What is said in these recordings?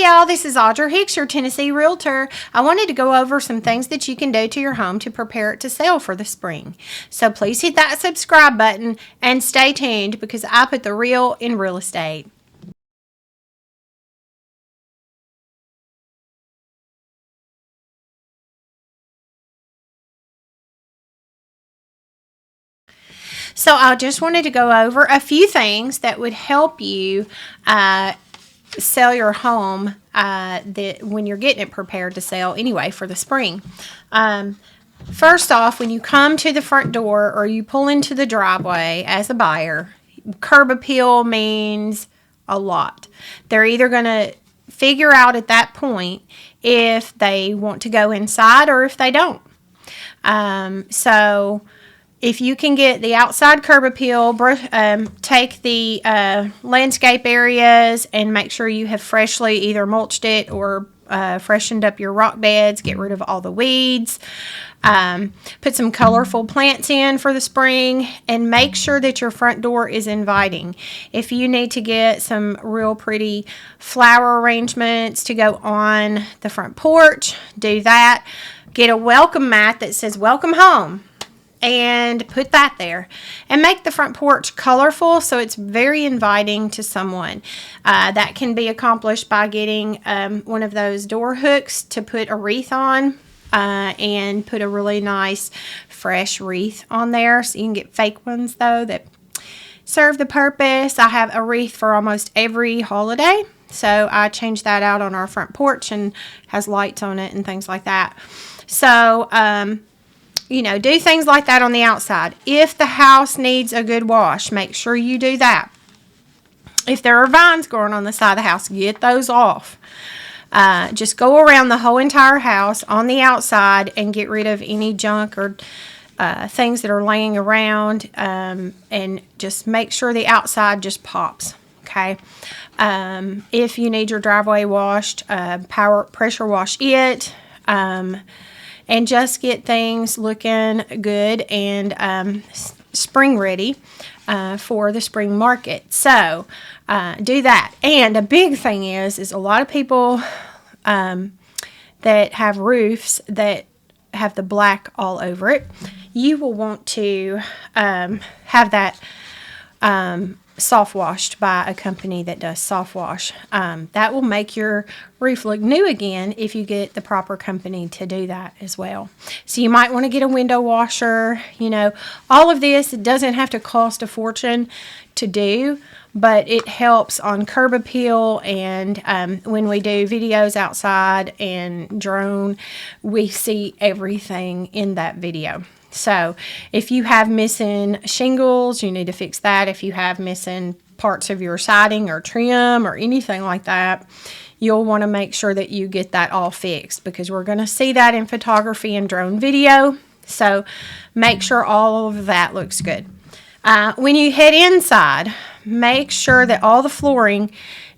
y'all, this is Audra Hicks, your Tennessee Realtor. I wanted to go over some things that you can do to your home to prepare it to sell for the spring. So please hit that subscribe button and stay tuned because I put the real in real estate. So I just wanted to go over a few things that would help you sell your home when you're getting it prepared to sell anyway for the spring. First off, when you come to the front door or you pull into the driveway as a buyer, curb appeal means a lot. They're either going to figure out at that point if they want to go inside or if they don't. So if you can get the outside curb appeal, take the landscape areas and make sure you have freshly either mulched it or freshened up your rock beds, get rid of all the weeds, put some colorful plants in for the spring, and make sure that your front door is inviting. If you need to get some real pretty flower arrangements to go on the front porch, do that. Get a welcome mat that says welcome home and put that there, and make the front porch colorful so it's very inviting to someone. That can be accomplished by getting one of those door hooks to put a wreath on, and put a really nice fresh wreath on there. So you can get fake ones though that serve the purpose. I have a wreath for almost every holiday, so I change that out on our front porch and has lights on it and things like that. So do things like that on the outside. If the house needs a good wash, make sure you do that. If there are vines growing on the side of the house, get those off. Just go around the whole entire house on the outside and get rid of any junk or things that are laying around, and just make sure the outside just pops. Okay. If you need your driveway washed, pressure wash it. And just get things looking good and spring ready for the spring market. So do that. And a big thing is a lot of people that have roofs that have the black all over it, you will want to have that soft washed by a company that does soft wash. That will make your roof look new again if you get the proper company to do that as well. So you might want to get a window washer. All of this, it doesn't have to cost a fortune to do, but it helps on curb appeal. And when we do videos outside and drone, we see everything in that video. So if you have missing shingles, you need to fix that. If you have missing parts of your siding or trim or anything like that, you'll want to make sure that you get that all fixed, because we're going to see that in photography and drone video. So make sure all of that looks good. When you head inside, make sure that all the flooring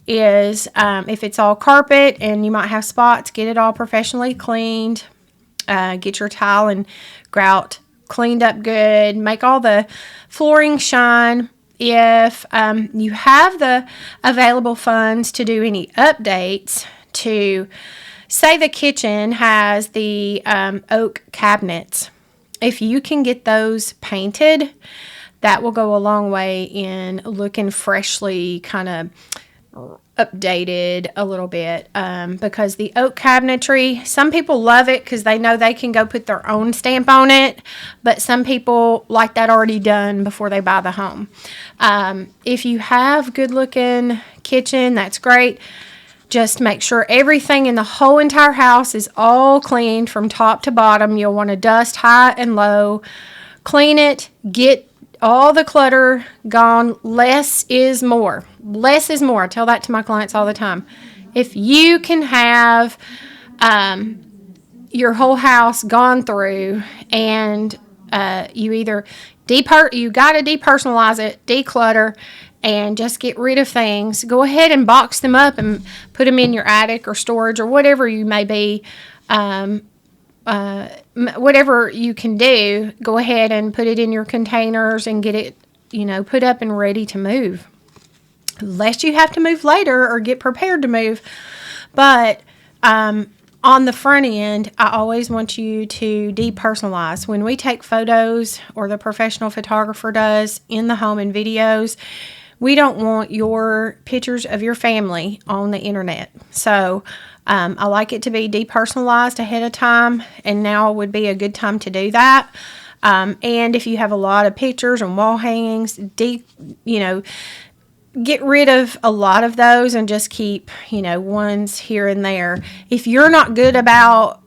is, if it's all carpet and you might have spots, get it all professionally cleaned. Get your tile and grout cleaned up good. Make all the flooring shine. If you have the available funds to do any updates to, say the kitchen has the oak cabinets, if you can get those painted, that will go a long way in looking freshly kind of updated a little bit, because the oak cabinetry, some people love it because they know they can go put their own stamp on it, but some people like that already done before they buy the home. If you have good looking kitchen, that's great. Just make sure everything in the whole entire house is all cleaned from top to bottom. You'll want to dust high and low, clean it, get all the clutter gone. Less is more. Less is more. I tell that to my clients all the time. If you can have your whole house gone through, and you either you got to depersonalize it, declutter, and just get rid of things, go ahead and box them up and put them in your attic or storage or whatever you may be. Whatever you can do, go ahead and put it in your containers and get it, put up and ready to move. Lest you have to move later or get prepared to move. But on the front end, I always want you to depersonalize. When we take photos, or the professional photographer does in the home and videos, we don't want your pictures of your family on the internet. So I like it to be depersonalized ahead of time, and now would be a good time to do that. And if you have a lot of pictures and wall hangings, get rid of a lot of those and just keep, ones here and there. If you're not good about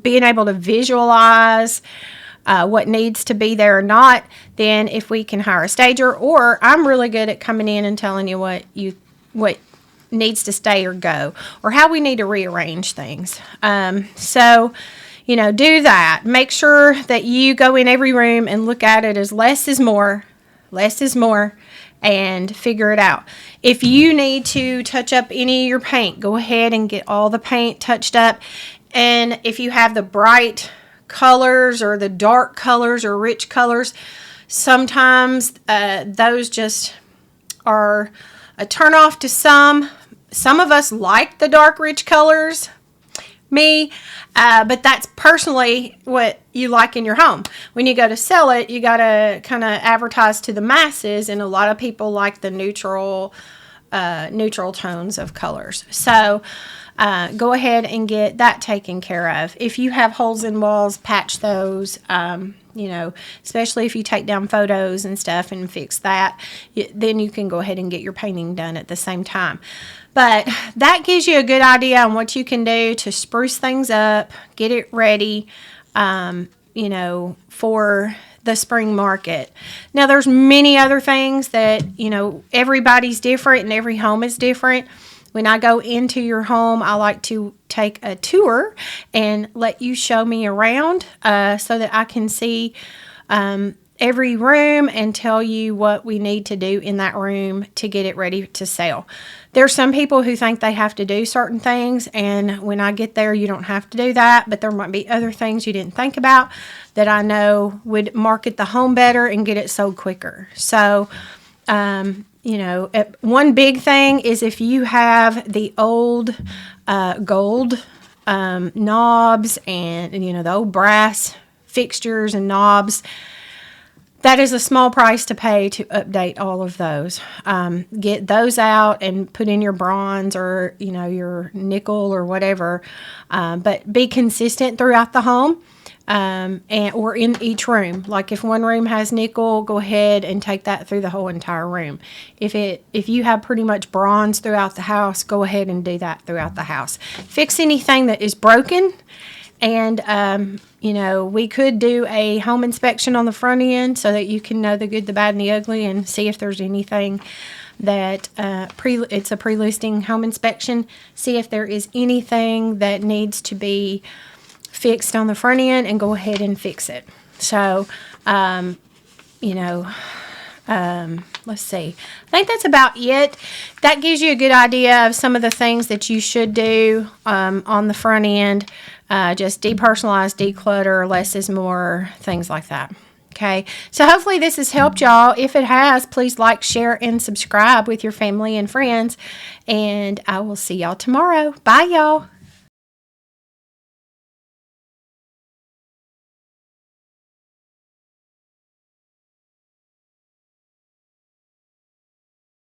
being able to visualize what needs to be there or not, then if we can hire a stager, or I'm really good at coming in and telling you what needs to stay or go, or how we need to rearrange things. So do that. Make sure that you go in every room and look at it as less is more, and figure it out. If you need to touch up any of your paint, go ahead and get all the paint touched up. And if you have the bright colors or the dark colors or rich colors, sometimes those just are a turn off to some. Some of us like the dark rich colors, but that's personally what you like in your home. When you go to sell it, you got to kind of advertise to the masses, and a lot of people like the neutral tones of colors. So go ahead and get that taken care of. If you have holes in walls, patch those. Especially if you take down photos and stuff and fix that, then you can go ahead and get your painting done at the same time. But that gives you a good idea on what you can do to spruce things up, get it ready, for the spring market. Now, there's many other things that, everybody's different and every home is different. When I go into your home, I like to take a tour and let you show me around so that I can see every room and tell you what we need to do in that room to get it ready to sell. There's some people who think they have to do certain things, and when I get there, you don't have to do that, but there might be other things you didn't think about that I know would market the home better and get it sold quicker. So, one big thing is if you have the old gold knobs and the old brass fixtures and knobs, that is a small price to pay to update all of those. Get those out and put in your bronze or, your nickel or whatever. But be consistent throughout the home or in each room. Like if one room has nickel, go ahead and take that through the whole entire room. If you have pretty much bronze throughout the house, go ahead and do that throughout the house. Fix anything that is broken. And, we could do a home inspection on the front end so that you can know the good, the bad, and the ugly and see if there's anything that it's a pre-listing home inspection. See if there is anything that needs to be fixed on the front end and go ahead and fix it. So, let's see. I think that's about it. That gives you a good idea of some of the things that you should do on the front end. Just depersonalize, declutter, less is more, things like that. Okay, so hopefully this has helped y'all. If it has, please like, share, and subscribe with your family and friends. And I will see y'all tomorrow. Bye, y'all.